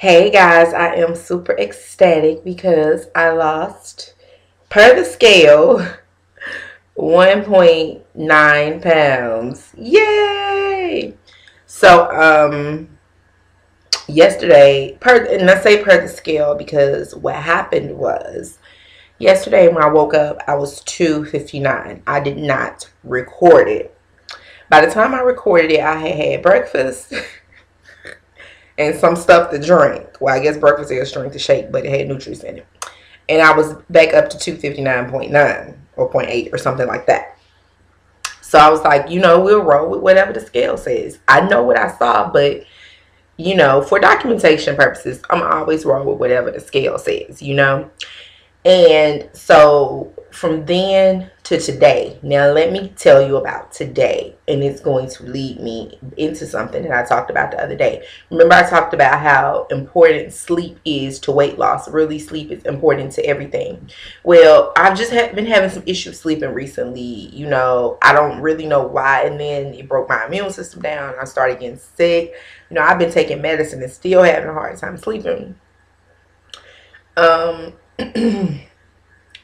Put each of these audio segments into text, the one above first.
Hey guys, I am super ecstatic because I lost, per the scale, 1.9 pounds. Yay! So, yesterday, and I say per the scale because what happened was yesterday when I woke up, I was 259. I did not record it. By the time I recorded it, I had breakfast and some stuff to drink. Well, I guess breakfast is drink to shake, but it had nutrients in it. And I was back up to 259.9 or point 0.8 or something like that. So I was like, we'll roll with whatever the scale says. I know what I saw, but for documentation purposes, I'm always roll with whatever the scale says. And so from then to today, now let me tell you about today, and it's going to lead me into something that I talked about the other day. Remember, I talked about how important sleep is to weight loss. Really, sleep is important to everything. Well, I've just been having some issues sleeping recently. I don't really know why, and then it broke my immune system down. I started getting sick. I've been taking medicine and still having a hard time sleeping.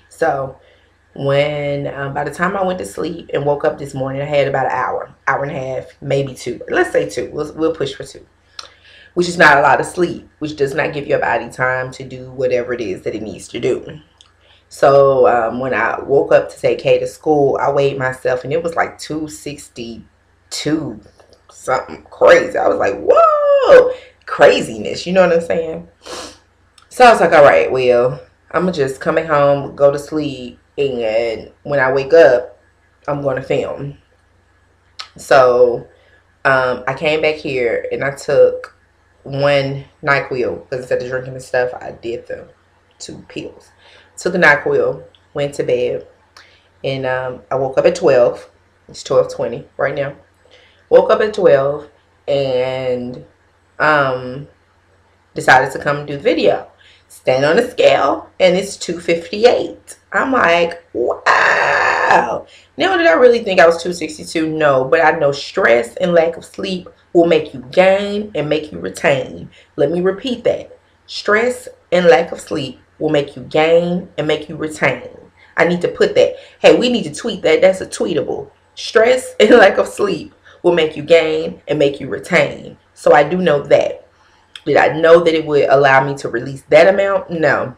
So when by the time I went to sleep and woke up this morning, I had about an hour and a half, maybe two. Let's say two. We'll push for two, which is not a lot of sleep, which does not give your body time to do whatever it is that it needs to do. So when I woke up to take Kay to school, I weighed myself and it was like 262, something crazy. I was like, whoa, craziness. You know what I'm saying? So I was like, all right, well, I'm going to just come home, go to sleep, and when I wake up, I'm going to film. So I came back here and I took one NyQuil because instead of drinking the stuff, I did the 2 pills. Took the NyQuil, went to bed, and I woke up at 12. It's 12:20 right now. Woke up at 12 and decided to come do the video. Stand on the scale and it's 258. I'm like, wow. Now, did I really think I was 262? No, but I know stress and lack of sleep will make you gain and make you retain. Let me repeat that. Stress and lack of sleep will make you gain and make you retain. I need to put that. Hey, we need to tweet that. That's a tweetable. Stress and lack of sleep will make you gain and make you retain. So I do know that. Did I know that it would allow me to release that amount? No.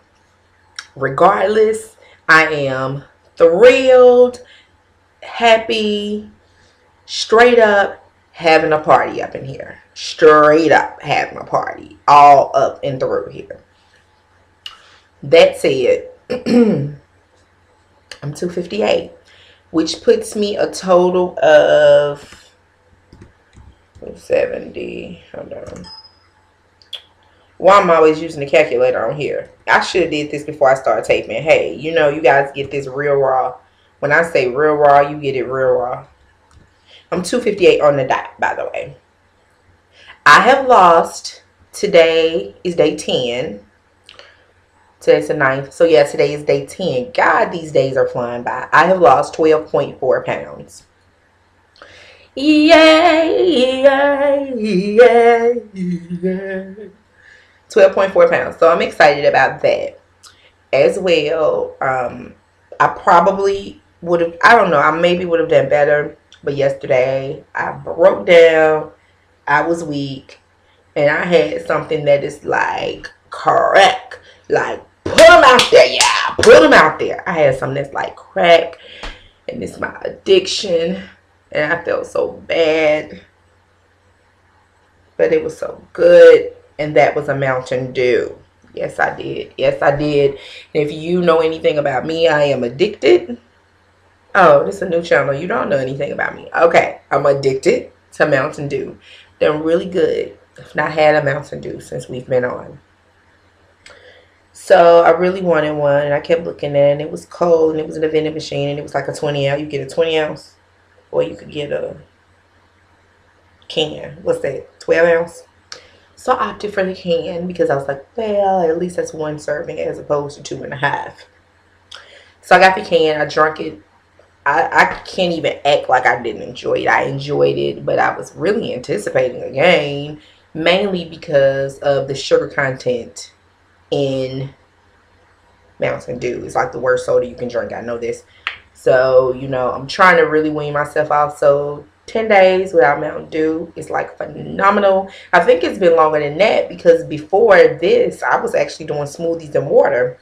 Regardless, I am thrilled, happy, straight up having a party up in here. Straight up having a party. All up and through here. That said, I'm 258, which puts me a total of 70. Hold on. Why I'm always using the calculator on here. I should have did this before I started taping. Hey, you guys get this real raw. When I say real raw, you get it real raw. I'm 258 on the dot, by the way. I have lost, today is day 10. Today's the 9th. So yeah, today is day 10. God, these days are flying by. I have lost 12.4 pounds. Yay, yay, yay, yay. 12.4 pounds. So I'm excited about that as well. I probably would have, I don't know, I maybe would have done better. But yesterday I broke down. I was weak. And I had something that is like crack. Like, put them out there, yeah. Put them out there. I had something that's like crack. And it's my addiction. And I felt so bad. But it was so good. And that was a Mountain Dew. Yes, I did. Yes, I did. And if you know anything about me, I am addicted. Oh, this is a new channel. You don't know anything about me. Okay, I'm addicted to Mountain Dew. They're really good. I've not had a Mountain Dew since we've been on. So I really wanted one. And I kept looking at it. And it was cold. And it was in a vending machine. And it was like a 20 ounce. You get a 20 ounce. Or you could get a can. What's that? 12 ounce? So I opted for the can because I was like, well, at least that's 1 serving as opposed to 2.5. So I got the can. I drank it. I can't even act like I didn't enjoy it. I enjoyed it, but I was really anticipating a gain. mainly because of the sugar content in Mountain Dew. It's like the worst soda you can drink. I know this. So, you know, I'm trying to really wean myself off. So 10 days without Mountain Dew is like phenomenal. I think it's been longer than that because before this, I was actually doing smoothies and water.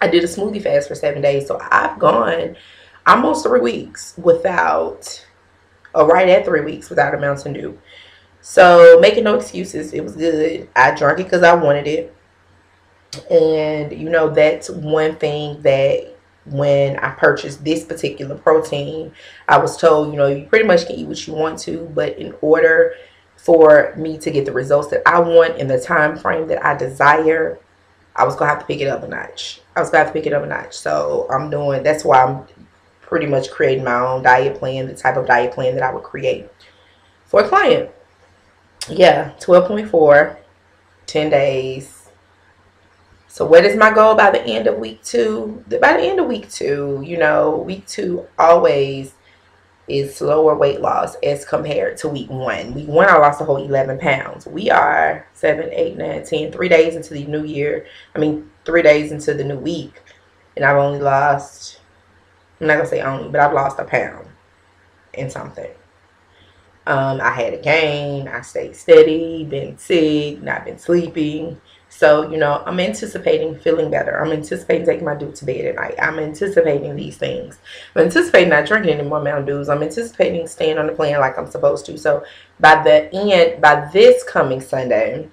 I did a smoothie fast for 7 days. So I've gone almost 3 weeks without, or right at 3 weeks without a Mountain Dew. So making no excuses, it was good. I drank it because I wanted it. And you know, that's one thing that when I purchased this particular protein, I was told, you know, you pretty much can eat what you want to, but in order for me to get the results that I want in the time frame that I desire, I was gonna have to pick it up a notch. So I'm doing, that's why I'm pretty much creating my own diet plan, the type of diet plan that I would create for a client. Yeah, 12.4, 10 days. So what is my goal by the end of week 2? By the end of week 2, you know, week 2 always is slower weight loss as compared to week 1. Week 1, I lost a whole 11 pounds. We are 7, 8, 9, 10, 3 days into the new year. 3 days into the new week. And I've only lost, I'm not going to say only, but I've lost a pound and something. I had a gain. I stayed steady, been sick, not been sleeping. So, you know, I'm anticipating feeling better. I'm anticipating taking my Dew to bed at night. I'm anticipating these things. I'm anticipating not drinking any more Mountain Dews. I'm anticipating staying on the plan like I'm supposed to. So, by this coming Sunday,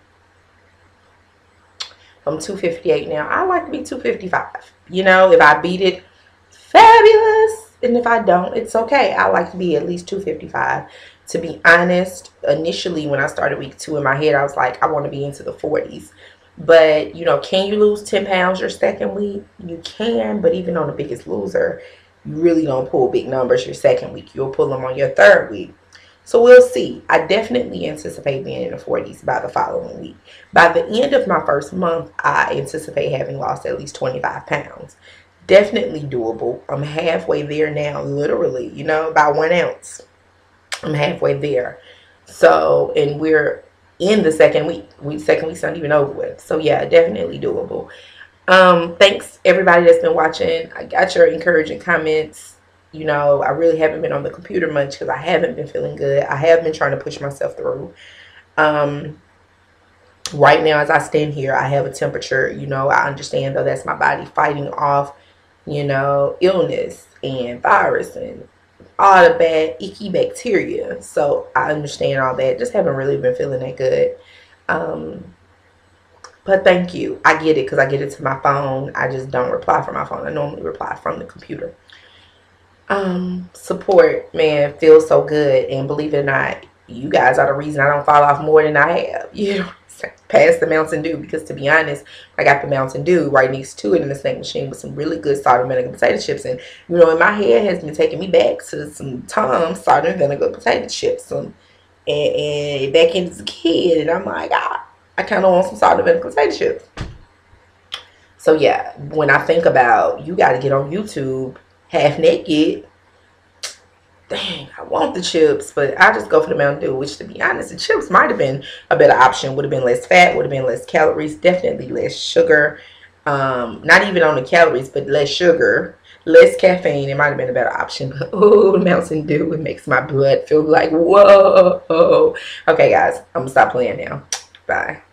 I'm 258 now. I like to be 255. You know, if I beat it, fabulous. And if I don't, it's okay. I like to be at least 255. To be honest, initially when I started week 2 in my head, I was like, I want to be into the 40s. But, you know, can you lose 10 pounds your second week? You can, but even on the Biggest Loser, you really don't pull big numbers your second week. You'll pull them on your third week. So we'll see. I definitely anticipate being in the 40s by the following week. By the end of my first month, I anticipate having lost at least 25 pounds. Definitely doable. I'm halfway there now, literally, you know, by 1 ounce. I'm halfway there. So, and we're in the second week. Second week's not even over with. So yeah, definitely doable. Thanks everybody that's been watching. I got your encouraging comments. You know, I really haven't been on the computer much because I haven't been feeling good. I have been trying to push myself through. Right now as I stand here, I have a temperature. You know, I understand though that's my body fighting off, you know, illness and virus and all the bad icky bacteria. So I understand all that. Just haven't really been feeling that good. But thank you. I get it because I get it to my phone. I just don't reply from my phone. I normally reply from the computer. Support, man, feels so good. And believe it or not, you guys are the reason I don't fall off more than I have. You know, past the Mountain Dew, because to be honest, I got the Mountain Dew right next to it in the snack machine with some really good salt and vinegar potato chips. And you know, in my head has been taking me back to some Tom's salt and vinegar potato chips and back in as a kid. And I'm like, I kind of want some salt and vinegar potato chips. So yeah, when I think about you got to get on YouTube half naked, dang, I want the chips, but I just go for the Mountain Dew, which to be honest, the chips might have been a better option. Would have been less fat, would have been less calories, definitely less sugar. Not even on the calories, but less sugar, less caffeine. It might have been a better option. Oh, the Mountain Dew, it makes my blood feel like, whoa. Okay, guys, I'm going to stop playing now. Bye.